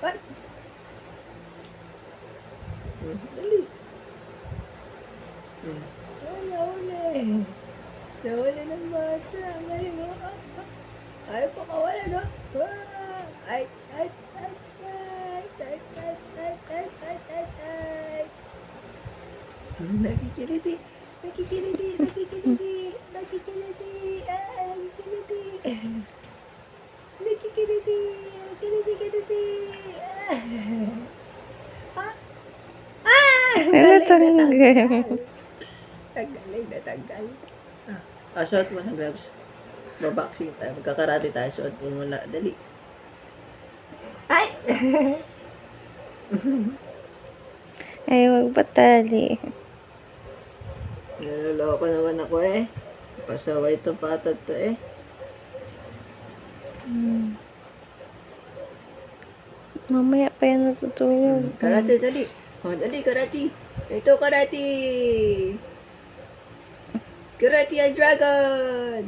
Ay! Dali. Ay, nahuli. Nahuli ng bata. Ang galing mo. Ay, pakawala, no? Ay, ay, ay, ay, ay, ay, ay, ay, ay, ay, ay. Nakikiliti. Nakikiliti. Nakikiliti. Nakikiliti. Nakikiliti. Nakikiliti. Kiliti. Ano tanggal? Tanggalin na tanggal. Suot mo ng gloves. Baboxing tayo. Magkakarate tayo. Suot mo muna. Dali. Ay! Ay, magpatali. Naloloko naman ako eh. Pasaway itong patad to eh. Mamaya pa yan natutulog. Karate, dali. Dali, karate. Ito, karate. Karate ang dragon.